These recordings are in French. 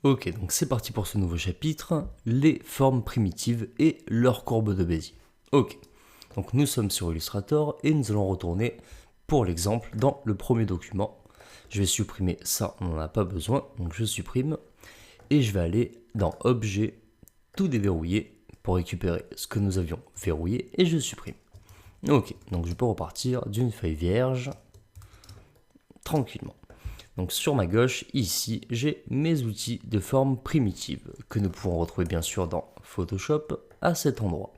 Ok, donc c'est parti pour ce nouveau chapitre, les formes primitives et leurs courbes de Bézier. Ok, donc nous sommes sur Illustrator et nous allons retourner pour l'exemple dans le premier document. Je vais supprimer ça, on n'en a pas besoin, donc je supprime. Et je vais aller dans Objet, tout déverrouiller pour récupérer ce que nous avions verrouillé et je supprime. Ok, donc je peux repartir d'une feuille vierge tranquillement. Donc sur ma gauche, ici, j'ai mes outils de forme primitive que nous pouvons retrouver bien sûr dans Photoshop à cet endroit.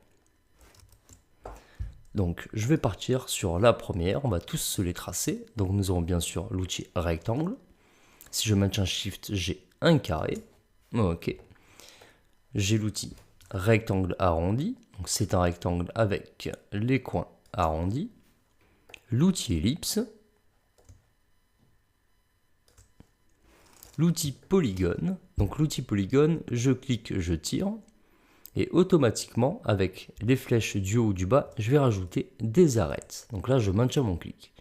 Donc je vais partir sur la première, on va tous se les tracer. Donc nous avons bien sûr l'outil rectangle. Si je maintiens Shift, j'ai un carré. Ok. J'ai l'outil rectangle arrondi. Donc c'est un rectangle avec les coins arrondis. L'outil ellipse. L'outil polygone. Donc l'outil polygone, je clique, je tire. Et automatiquement, avec les flèches du haut ou du bas, je vais rajouter des arêtes. Donc là, je maintiens mon clic.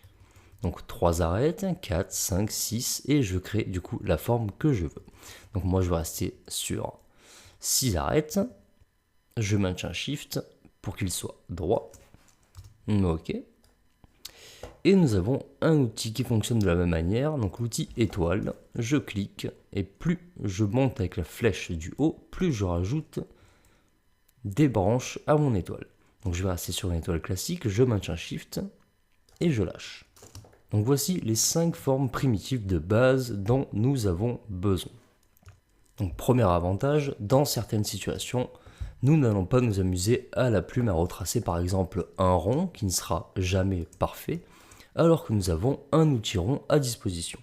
Donc 3 arêtes, 4, 5, 6, et je crée du coup la forme que je veux. Donc moi, je vais rester sur 6 arêtes. Je maintiens Shift pour qu'il soit droit. Ok. Et nous avons un outil qui fonctionne de la même manière, donc l'outil étoile. Je clique, et plus je monte avec la flèche du haut, plus je rajoute des branches à mon étoile. Donc je vais rester sur une étoile classique, je maintiens Shift et je lâche. Donc voici les 5 formes primitives de base dont nous avons besoin. Donc premier avantage, dans certaines situations, nous n'allons pas nous amuser à la plume à retracer par exemple un rond qui ne sera jamais parfait, alors que nous avons un outil rond à disposition.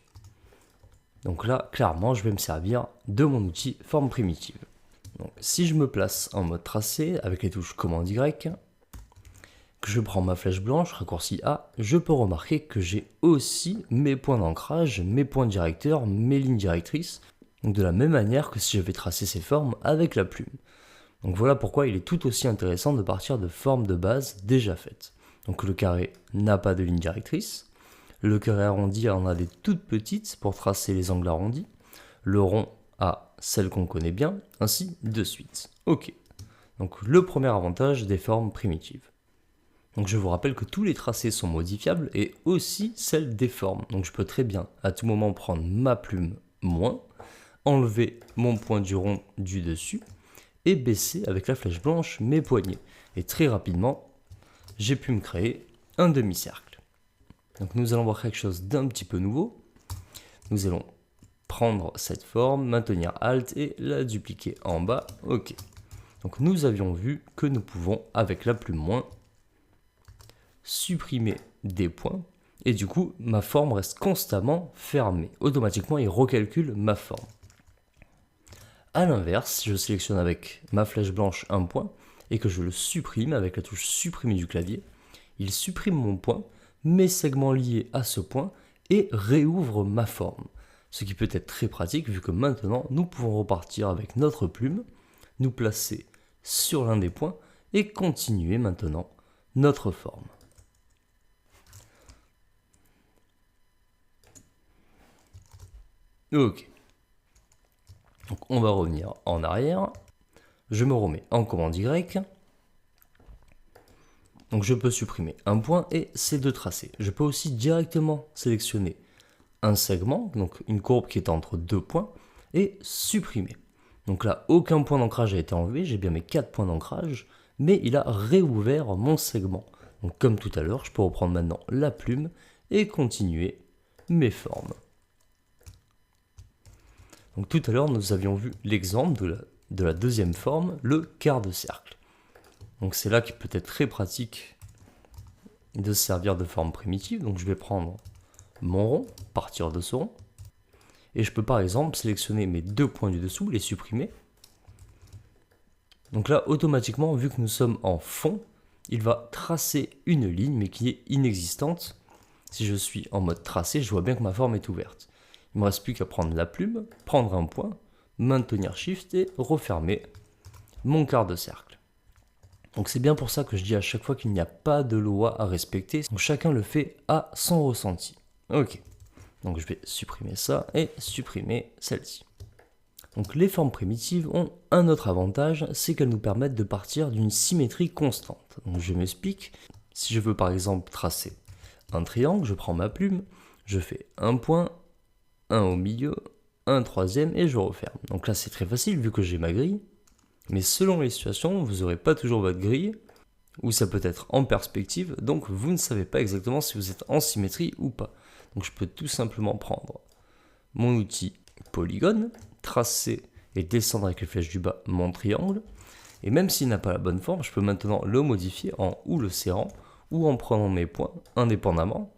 Donc là, clairement, je vais me servir de mon outil forme primitive. Donc, si je me place en mode tracé avec les touches commande Y, que je prends ma flèche blanche, raccourci A, je peux remarquer que j'ai aussi mes points d'ancrage, mes points directeurs, mes lignes directrices, donc de la même manière que si j'avais tracé ces formes avec la plume. Donc voilà pourquoi il est tout aussi intéressant de partir de formes de base déjà faites. Donc le carré n'a pas de ligne directrice, le carré arrondi en a des toutes petites pour tracer les angles arrondis, le rond a celle qu'on connaît bien, ainsi de suite. Ok, donc le premier avantage des formes primitives. Donc je vous rappelle que tous les tracés sont modifiables et aussi celles des formes. Donc je peux très bien à tout moment prendre ma plume moins, enlever mon point du rond du dessus et baisser avec la flèche blanche mes poignets. Et très rapidement, j'ai pu me créer un demi-cercle. Donc nous allons voir quelque chose d'un petit peu nouveau. Nous allons prendre cette forme, maintenir Alt et la dupliquer en bas. Ok. Donc nous avions vu que nous pouvons, avec la plume moins, supprimer des points. Et du coup, ma forme reste constamment fermée. Automatiquement, il recalcule ma forme. A l'inverse, si je sélectionne avec ma flèche blanche un point et que je le supprime avec la touche supprimer du clavier, il supprime mon point, mes segments liés à ce point et réouvre ma forme. Ce qui peut être très pratique vu que maintenant nous pouvons repartir avec notre plume, nous placer sur l'un des points et continuer maintenant notre forme. Ok. Donc on va revenir en arrière. Je me remets en commande Y. Donc je peux supprimer un point et ces deux tracés. Je peux aussi directement sélectionner un segment, donc une courbe qui est entre deux points, et supprimer. Donc là, aucun point d'ancrage a été enlevé, j'ai bien mes 4 points d'ancrage, mais il a réouvert mon segment. Donc comme tout à l'heure, je peux reprendre maintenant la plume et continuer mes formes. Donc tout à l'heure, nous avions vu l'exemple de la deuxième forme, le quart de cercle. Donc c'est là qu'il peut être très pratique de se servir de forme primitive. Donc je vais prendre mon rond, partir de ce rond, et je peux par exemple sélectionner mes 2 points du dessous, les supprimer. Donc là, automatiquement, vu que nous sommes en fond, il va tracer une ligne, mais qui est inexistante. Si je suis en mode tracé, je vois bien que ma forme est ouverte. Il ne me reste plus qu'à prendre la plume, prendre un point, maintenir Shift et refermer mon quart de cercle. Donc c'est bien pour ça que je dis à chaque fois qu'il n'y a pas de loi à respecter. Donc chacun le fait à son ressenti. Ok, donc je vais supprimer ça et supprimer celle-ci. Donc les formes primitives ont un autre avantage, c'est qu'elles nous permettent de partir d'une symétrie constante. Donc je m'explique, si je veux par exemple tracer un triangle, je prends ma plume, je fais un point, un au milieu, un troisième et je referme. Donc là c'est très facile vu que j'ai ma grille, mais selon les situations, vous n'aurez pas toujours votre grille, ou ça peut être en perspective, donc vous ne savez pas exactement si vous êtes en symétrie ou pas. Donc je peux tout simplement prendre mon outil polygone, tracer et descendre avec les flèches du bas mon triangle, et même s'il n'a pas la bonne forme, je peux maintenant le modifier en ou le serrant, ou en prenant mes points indépendamment,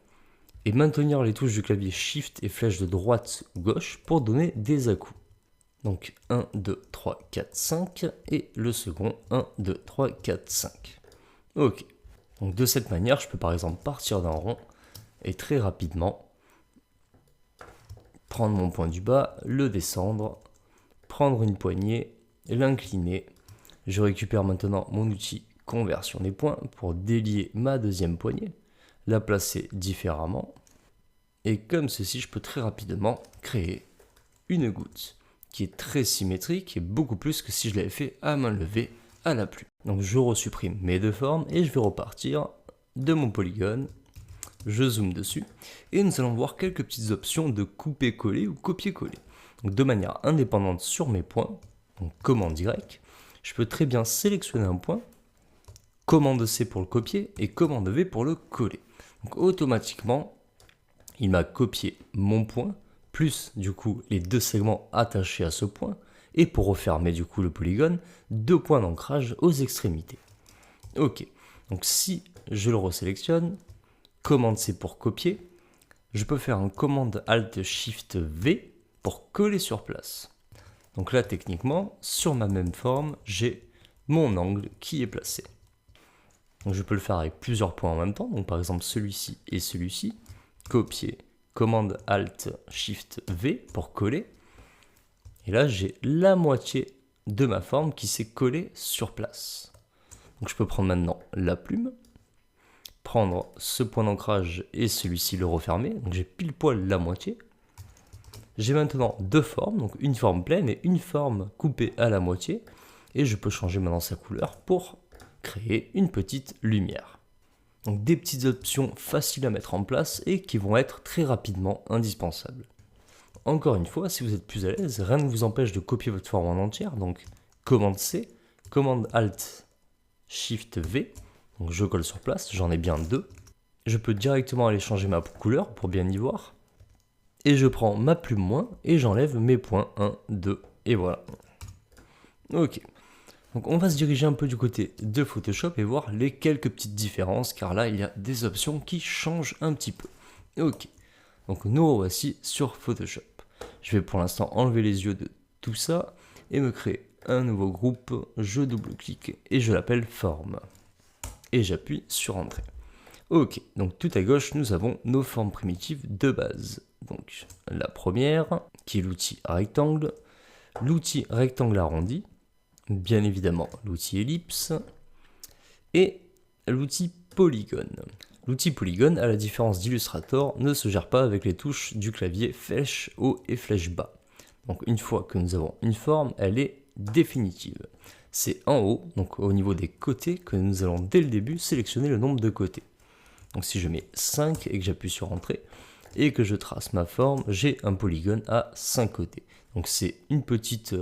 et maintenir les touches du clavier Shift et flèche de droite ou gauche pour donner des à-coups. Donc 1, 2, 3, 4, 5, et le second 1, 2, 3, 4, 5. Ok, donc de cette manière, je peux par exemple partir d'un rond et très rapidement prendre mon point du bas, le descendre, prendre une poignée, l'incliner. Je récupère maintenant mon outil conversion des points pour délier ma deuxième poignée, la placer différemment. Et comme ceci, je peux très rapidement créer une goutte qui est très symétrique et beaucoup plus que si je l'avais fait à main levée à la plume. Donc je resupprime mes deux formes et je vais repartir de mon polygone. Je zoome dessus et nous allons voir quelques petites options de couper-coller ou copier-coller. Donc de manière indépendante sur mes points, donc commande Y, je peux très bien sélectionner un point, commande C pour le copier et commande V pour le coller. Donc automatiquement, il m'a copié mon point, plus du coup les deux segments attachés à ce point, et pour refermer du coup le polygone, deux points d'ancrage aux extrémités. Ok, donc si je le resélectionne, commande C pour copier, je peux faire un commande Alt Shift V pour coller sur place. Donc là techniquement, sur ma même forme, j'ai mon angle qui est placé. Donc je peux le faire avec plusieurs points en même temps, donc par exemple celui-ci et celui-ci, copier, commande Alt Shift V pour coller. Et là, j'ai la moitié de ma forme qui s'est collée sur place. Donc je peux prendre maintenant la plume, prendre ce point d'ancrage et celui-ci le refermer. Donc j'ai pile poil la moitié. J'ai maintenant deux formes, donc une forme pleine et une forme coupée à la moitié. Et je peux changer maintenant sa couleur pour créer une petite lumière. Donc des petites options faciles à mettre en place et qui vont être très rapidement indispensables. Encore une fois, si vous êtes plus à l'aise, rien ne vous empêche de copier votre forme en entière. Donc commande C, commande Alt Shift V. Donc je colle sur place, j'en ai bien deux. Je peux directement aller changer ma couleur pour bien y voir. Et je prends ma plume moins et j'enlève mes points 1, 2 et voilà. Ok. Donc on va se diriger un peu du côté de Photoshop et voir les quelques petites différences car là il y a des options qui changent un petit peu. Ok. Donc nous revoici sur Photoshop. Je vais pour l'instant enlever les yeux de tout ça et me créer un nouveau groupe. Je double-clique et je l'appelle forme. Et j'appuie sur Entrée. Ok, donc tout à gauche, nous avons nos formes primitives de base. Donc la première, qui est l'outil rectangle, l'outil rectangle arrondi, bien évidemment l'outil ellipse, et l'outil polygone. L'outil polygone, à la différence d'Illustrator, ne se gère pas avec les touches du clavier flèche haut et flèche bas. Donc une fois que nous avons une forme, elle est définitive. C'est en haut, donc au niveau des côtés, que nous allons dès le début sélectionner le nombre de côtés. Donc si je mets 5 et que j'appuie sur Entrée, et que je trace ma forme, j'ai un polygone à 5 côtés. Donc c'est une petite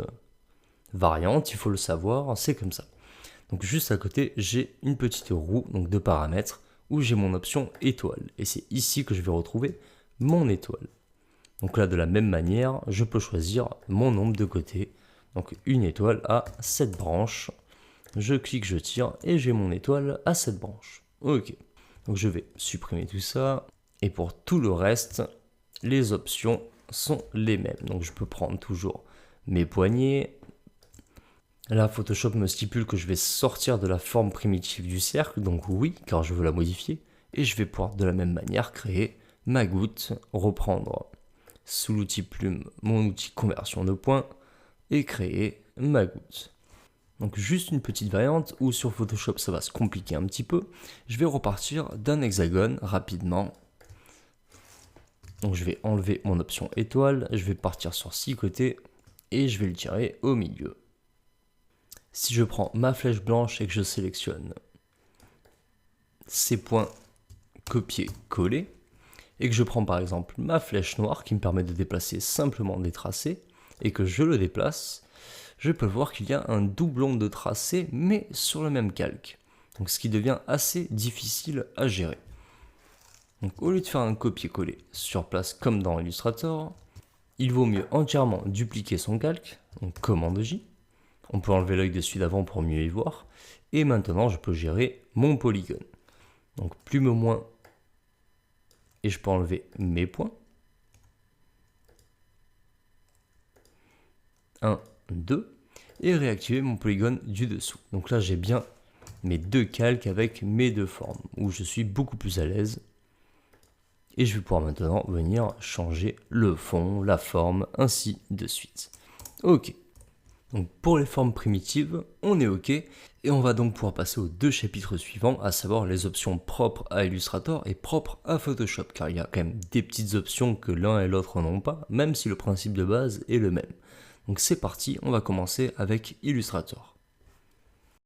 variante, il faut le savoir, c'est comme ça. Donc juste à côté, j'ai une petite roue donc de paramètres où j'ai mon option étoile. Et c'est ici que je vais retrouver mon étoile. Donc là, de la même manière, je peux choisir mon nombre de côtés. Donc une étoile à 7 branches. Je clique, je tire et j'ai mon étoile à 7 branches. Ok. Donc je vais supprimer tout ça. Et pour tout le reste, les options sont les mêmes. Donc je peux prendre toujours mes poignées. Là, Photoshop me stipule que je vais sortir de la forme primitive du cercle. Donc oui, car je veux la modifier. Et je vais pouvoir de la même manière créer ma goutte, reprendre sous l'outil plume mon outil conversion de points et créer ma goutte. Donc juste une petite variante où sur Photoshop ça va se compliquer un petit peu. Je vais repartir d'un hexagone rapidement. Donc je vais enlever mon option étoile, je vais partir sur 6 côtés et je vais le tirer au milieu. Si je prends ma flèche blanche et que je sélectionne ces points copier-coller, et que je prends par exemple ma flèche noire qui me permet de déplacer simplement des tracés, et que je le déplace, je peux voir qu'il y a un doublon de tracé, mais sur le même calque. Donc ce qui devient assez difficile à gérer. Donc au lieu de faire un copier-coller sur place comme dans Illustrator, il vaut mieux entièrement dupliquer son calque, donc commande J. On peut enlever l'œil de celui d'avant pour mieux y voir. Et maintenant je peux gérer mon polygone. Donc plume au moins, et je peux enlever mes points. 1, 2, et réactiver mon polygone du dessous. Donc là j'ai bien mes deux calques avec mes deux formes, où je suis beaucoup plus à l'aise. Et je vais pouvoir maintenant venir changer le fond, la forme, ainsi de suite. Ok. Donc pour les formes primitives, on est ok. Et on va donc pouvoir passer aux deux chapitres suivants, à savoir les options propres à Illustrator et propres à Photoshop. Car il y a quand même des petites options que l'un et l'autre n'ont pas, même si le principe de base est le même. Donc c'est parti, on va commencer avec Illustrator.